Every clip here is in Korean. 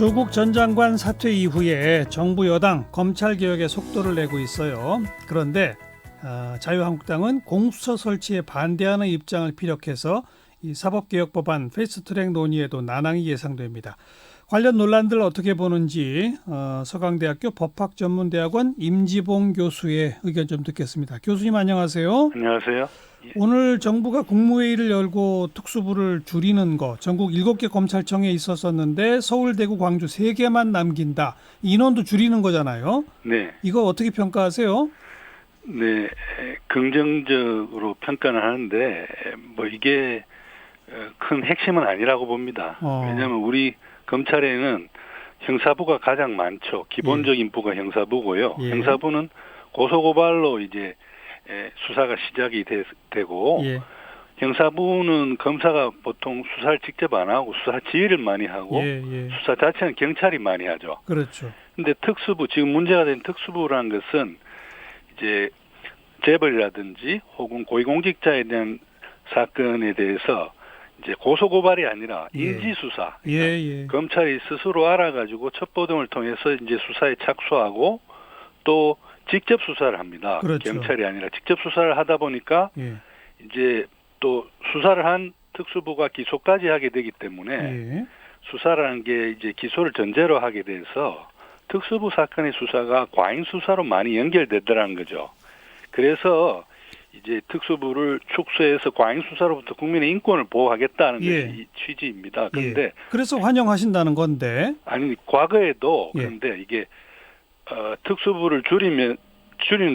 조국 전 장관 사퇴 이후에 정부 여당 검찰개혁에 속도를 내고 있어요. 그런데 자유한국당은 공수처 설치에 반대하는 입장을 피력해서 이 사법개혁법안 패스트트랙 논의에도 난항이 예상됩니다. 관련 논란들 어떻게 보는지 서강대학교 법학전문대학원 임지봉 교수의 의견 좀 듣겠습니다. 교수님 안녕하세요. 안녕하세요. 오늘 정부가 국무회의를 열고 특수부를 줄이는 거 전국 7개 검찰청에 있었었는데 서울, 대구, 광주 3개만 남긴다. 인원도 줄이는 거잖아요. 네. 이거 어떻게 평가하세요? 네. 긍정적으로 평가는 하는데 뭐 이게 큰 핵심은 아니라고 봅니다. 왜냐하면 우리 검찰에는 형사부가 가장 많죠. 기본적인 부가 형사부고요. 예. 형사부는 고소고발로 이제 수사가 시작이 되고 예. 형사부는 검사가 보통 수사를 직접 안 하고 수사 지휘를 많이 하고 예. 수사 자체는 경찰이 많이 하죠. 그렇죠. 근데 특수부, 지금 문제가 된 특수부라는 것은 이제 재벌이라든지 혹은 고위공직자에 대한 사건에 대해서 이제 고소고발이 아니라 인지수사. 검찰이 스스로 알아가지고 첩보등을 통해서 이제 수사에 착수하고 또 직접 수사를 합니다. 그렇죠. 경찰이 아니라 직접 수사를 하다 보니까 이제 또 수사를 한 특수부가 기소까지 하게 되기 때문에 수사라는 게 이제 기소를 전제로 하게 돼서 특수부 사건의 수사가 과잉 수사로 많이 연결되더라는 거죠. 그래서 이제 특수부를 축소해서 과잉 수사로부터 국민의 인권을 보호하겠다는 것이 이 취지입니다. 그런데 그래서 환영하신다는 건데 아니 과거에도 그런데 이게 특수부를 줄이는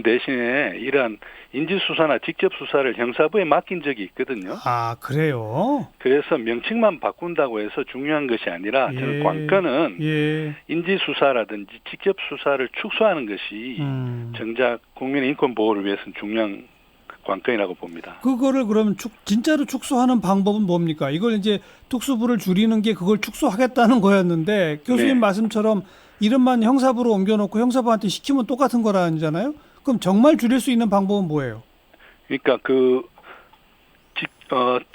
대신에 이러한 인지수사나 직접 수사를 형사부에 맡긴 적이 있거든요. 아, 그래요? 그래서 명칭만 바꾼다고 해서 중요한 것이 아니라 저는 관건은 인지수사라든지 직접 수사를 축소하는 것이 정작 국민의 인권 보호를 위해서는 중요한 관건이라고 봅니다. 그거를 그러면 진짜로 축소하는 방법은 뭡니까? 이걸 이제 특수부를 줄이는 게 그걸 축소하겠다는 거였는데 교수님 말씀처럼 이름만 형사부로 옮겨놓고 형사부한테 시키면 똑같은 거라잖아요. 그럼 정말 줄일 수 있는 방법은 뭐예요? 그러니까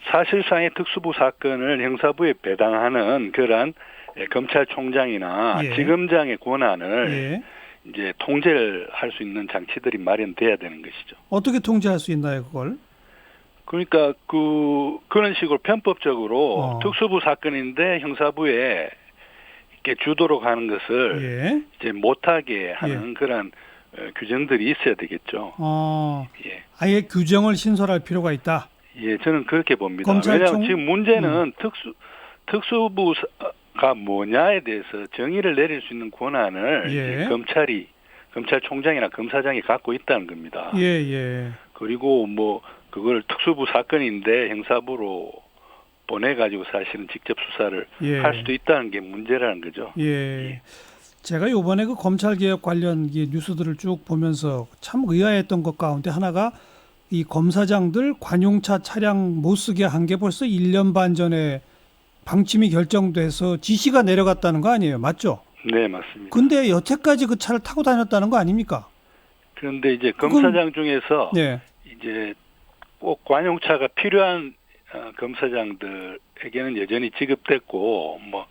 사실상의 특수부 사건을 형사부에 배당하는 그러한 검찰총장이나 지검장의 권한을 이제 통제를 할 수 있는 장치들이 마련돼야 되는 것이죠. 어떻게 통제할 수 있나요, 그걸? 그러니까 그런 식으로 편법적으로 특수부 사건인데 형사부에 이렇게 주도록 하는 것을 이제 못하게 하는 그런 규정들이 있어야 되겠죠. 아예 규정을 신설할 필요가 있다. 예, 저는 그렇게 봅니다. 왜냐하면 지금 문제는 특수부가 뭐냐에 대해서 정의를 내릴 수 있는 권한을 검찰총장이나 검사장이 갖고 있다는 겁니다. 그리고 뭐 그걸 특수부 사건인데 형사부로 보내가지고 사실은 직접 수사를 할 수도 있다는 게 문제라는 거죠. 제가 이번에 그 검찰개혁 관련 뉴스들을 쭉 보면서 참 의아했던 것 가운데 하나가 이 검사장들 관용차 차량 못 쓰게 한 게 벌써 1년 반 전에 방침이 결정돼서 지시가 내려갔다는 거 아니에요? 맞죠? 네, 맞습니다. 근데 여태까지 그 차를 타고 다녔다는 거 아닙니까? 그런데 이제 검사장 중에서 이제 꼭 관용차가 필요한 검사장들에게는 여전히 지급됐고 뭐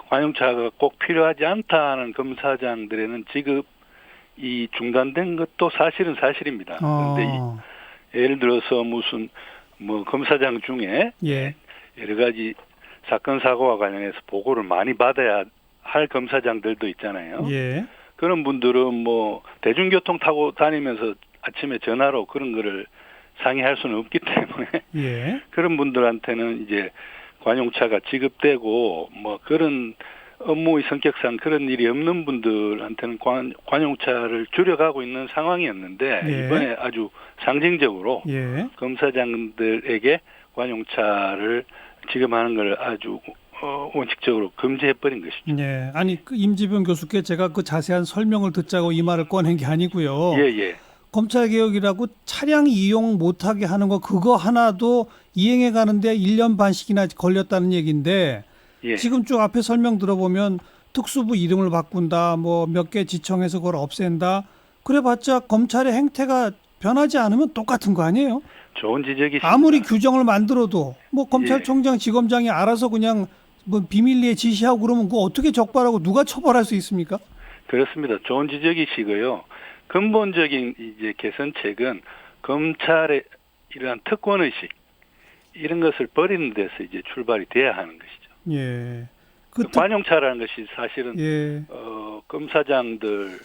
관용차가 꼭 필요하지 않다는 검사장들에는 지급이 중단된 것도 사실은 사실입니다. 그런데 예를 들어서 무슨 뭐 검사장 중에 여러 가지 사건 사고와 관련해서 보고를 많이 받아야 할 검사장들도 있잖아요. 그런 분들은 뭐 대중교통 타고 다니면서 아침에 전화로 그런 거를 상의할 수는 없기 때문에 그런 분들한테는 이제 관용차가 지급되고 뭐 그런 업무의 성격상 그런 일이 없는 분들한테는 관용차를 줄여가고 있는 상황이었는데 이번에 아주 상징적으로 검사장들에게 관용차를 지급하는 걸 아주 원칙적으로 금지해버린 것이죠. 아니 그 임지병 교수께 제가 그 자세한 설명을 듣자고 이 말을 꺼낸 게 아니고요. 검찰개혁이라고 차량 이용 못하게 하는 거 그거 하나도 이행해 가는데 1년 반씩이나 걸렸다는 얘기인데 지금 쭉 앞에 설명 들어보면 특수부 이름을 바꾼다, 뭐 몇 개 지청에서 그걸 없앤다. 그래봤자 검찰의 행태가 변하지 않으면 똑같은 거 아니에요? 좋은 지적이십니다. 아무리 규정을 만들어도 뭐 검찰총장, 지검장이 알아서 그냥 뭐 비밀리에 지시하고 그러면 그거 어떻게 적발하고 누가 처벌할 수 있습니까? 그렇습니다. 좋은 지적이시고요. 근본적인 이제 개선책은 검찰의 이러한 특권의식 이런 것을 버리는 데서 이제 출발이 돼야 하는 것이죠. 예. 관용차라는 것이 사실은 예. 검사장들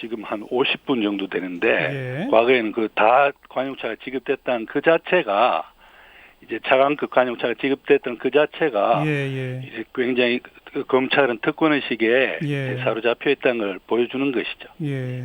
지금 한 50분 정도 되는데 예. 과거에는 그 다 관용차가 지급됐다는 그 자체가 이제 차관급 관용차가 지급됐던 그 자체가 이제 굉장히 검찰은 특권의식에 사로잡혀 있다는 걸 보여주는 것이죠. 예.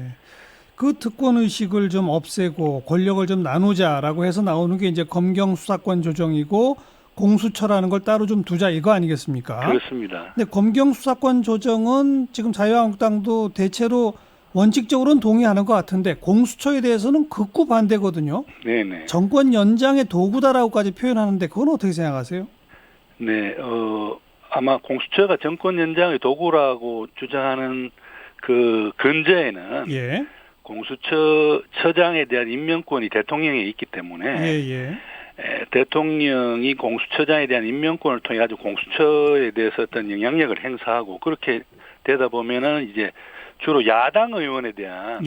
그 특권의식을 좀 없애고 권력을 좀 나누자라고 해서 나오는 게 이제 검경 수사권 조정이고 공수처라는 걸 따로 좀 두자 이거 아니겠습니까? 그렇습니다. 근데 검경 수사권 조정은 지금 자유한국당도 대체로 원칙적으로는 동의하는 것 같은데 공수처에 대해서는 극구 반대거든요. 네네. 정권 연장의 도구다라고까지 표현하는데 그건 어떻게 생각하세요? 네, 아마 공수처가 정권 연장의 도구라고 주장하는 그 근저에는 예. 공수처장에 대한 임명권이 대통령에 있기 때문에 대통령이 공수처장에 대한 임명권을 통해 가지고 공수처에 대해서 어떤 영향력을 행사하고 그렇게 되다 보면은 이제 주로 야당 의원에 대한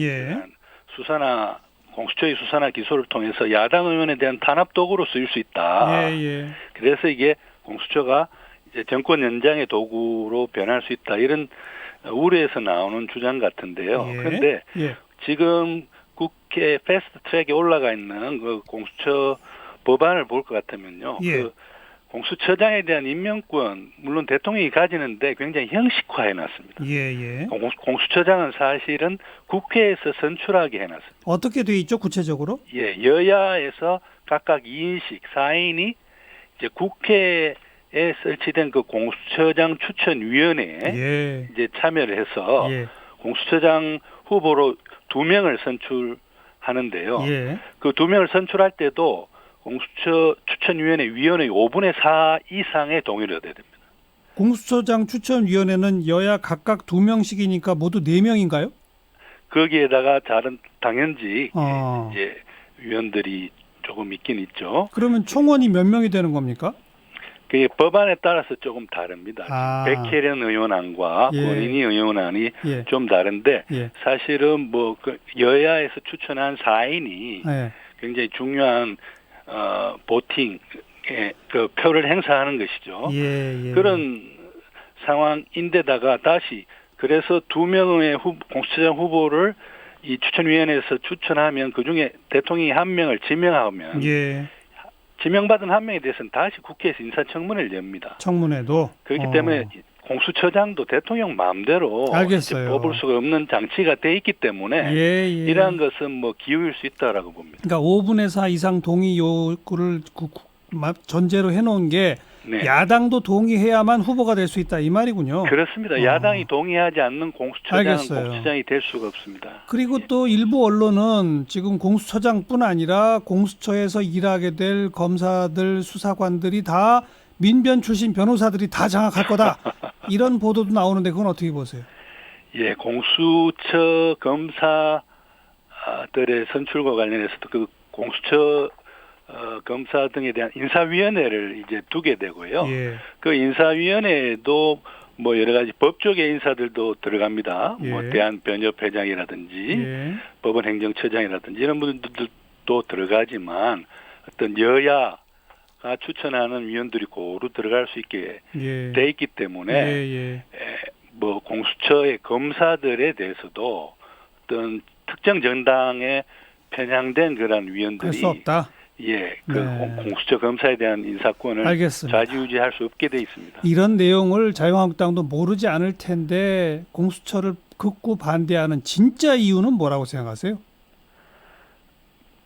수사나 공수처의 수사나 기소를 통해서 야당 의원에 대한 탄압 도구로 쓰일 수 있다. 그래서 이게 공수처가 이제 정권 연장의 도구로 변할 수 있다. 이런 우려에서 나오는 주장 같은데요. 그런데 지금 국회 패스트 트랙에 올라가 있는 그 공수처 법안을 볼 것 같으면요. 그 공수처장에 대한 임명권 물론 대통령이 가지는데 굉장히 형식화해 놨습니다. 공수처장은 사실은 국회에서 선출하게 해놨습니다. 어떻게 돼 있죠 구체적으로? 여야에서 각각 2인씩 4인이 이제 국회에 설치된 그 공수처장 추천위원회에 이제 참여를 해서 공수처장 후보로 2명을 선출하는데요. 그 2명을 선출할 때도 공수처 추천위원회 위원회 5분의 4 이상의 동의를 얻어야 됩니다. 공수처장 추천위원회는 여야 각각 2명씩이니까 모두 4명인가요? 거기에다가 다른 당연직 이제 위원들이 조금 있긴 있죠. 그러면 총원이 몇 명이 되는 겁니까? 그게 법안에 따라서 조금 다릅니다. 백혜련 의원안과 권인희 의원안이 좀 다른데 사실은 뭐 그 여야에서 추천한 4인이 굉장히 중요한 보팅에 그 표를 행사하는 것이죠. 그런 상황인데다가 다시 그래서 2명의 공수처장 후보를 이 추천위원회에서 추천하면 그중에 대통령이 1명을 지명하면 지명받은 1명에 대해서는 다시 국회에서 인사청문회를 엽니다. 청문회도? 그렇기 때문에 공수처장도 대통령 마음대로 뽑을 수가 없는 장치가 돼 있기 때문에 이러한 것은 뭐 기우일 수 있다라고 봅니다. 그러니까 5분의 4 이상 동의 요구를 전제로 해놓은 게 야당도 동의해야만 후보가 될 수 있다 이 말이군요. 그렇습니다. 야당이 동의하지 않는 공수처장은 공수처장이 될 수가 없습니다. 그리고 또 일부 언론은 지금 공수처장뿐 아니라 공수처에서 일하게 될 검사들, 수사관들이 다 민변 출신 변호사들이 다 장악할 거다. 이런 보도도 나오는데 그건 어떻게 보세요? 공수처 검사들의 선출과 관련해서도 그 공수처 검사 등에 대한 인사위원회를 이제 두게 되고요. 그 인사위원회에도 뭐 여러 가지 법조계 인사들도 들어갑니다. 뭐 대한변협회장이라든지 법원행정처장이라든지 이런 분들도 들어가지만 어떤 여야가 추천하는 위원들이 고루 들어갈 수 있게 돼 있기 때문에 뭐 공수처의 검사들에 대해서도 어떤 특정 정당에 편향된 그런 위원들이 할 수 없다. 공수처 검사에 대한 인사권을 좌지우지할 수 없게 돼 있습니다. 이런 내용을 자유한국당도 모르지 않을 텐데 공수처를 극구 반대하는 진짜 이유는 뭐라고 생각하세요?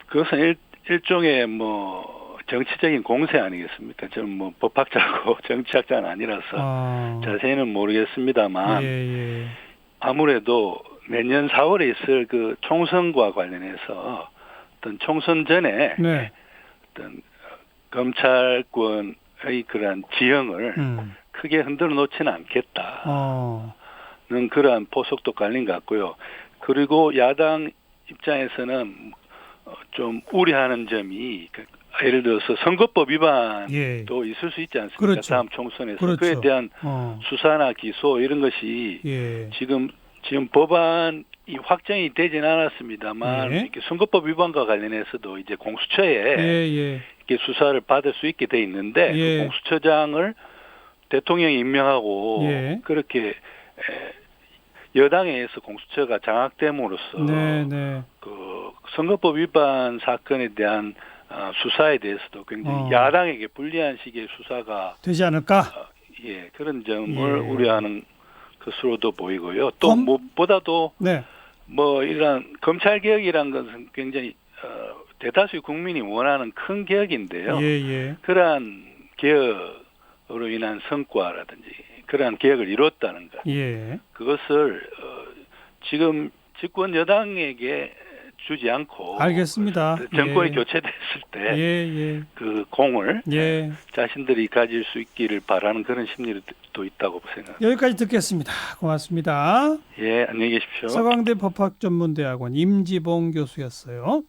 그것은 일종의 뭐 정치적인 공세 아니겠습니까? 저는 뭐 법학자고 정치학자는 아니라서 자세히는 모르겠습니다만 아무래도 내년 4월에 있을 그 총선과 관련해서 어떤 총선 전에 어떤 검찰권의 그러한 지형을 크게 흔들어 놓지는 않겠다는 그러한 포석도 깔린 것 같고요. 그리고 야당 입장에서는 좀 우려하는 점이 예를 들어서 선거법 위반도 예. 있을 수 있지 않습니까? 그렇죠. 다음 총선에서 그렇죠. 그에 대한 수사나 기소 이런 것이 예. 지금 법안이 확정이 되진 않았습니다만 예. 이렇게 선거법 위반과 관련해서도 이제 공수처에 예. 이렇게 수사를 받을 수 있게 돼 있는데 예. 그 공수처장을 대통령이 임명하고 예. 그렇게 여당에 의해서 공수처가 장악됨으로써 네. 그 선거법 위반 사건에 대한 수사에 대해서도 굉장히 야당에게 불리한 식의 수사가 되지 않을까? 그런 점을 예. 우려하는 것으로도 보이고요. 또 무엇보다도 네. 뭐 이런 검찰 개혁이란 것은 굉장히 대다수 국민이 원하는 큰 개혁인데요. 예. 그러한 개혁으로 인한 성과라든지 그러한 개혁을 이뤘다는 것. 예. 그것을 지금 집권 여당에게 주지 않고 알겠습니다. 정권이 예. 교체됐을 때 그 예. 공을 예. 자신들이 가질 수 있기를 바라는 그런 심리도 있다고 생각합니다. 여기까지 듣겠습니다. 고맙습니다. 예, 안녕히 계십시오. 서강대 법학전문대학원 임지봉 교수였어요.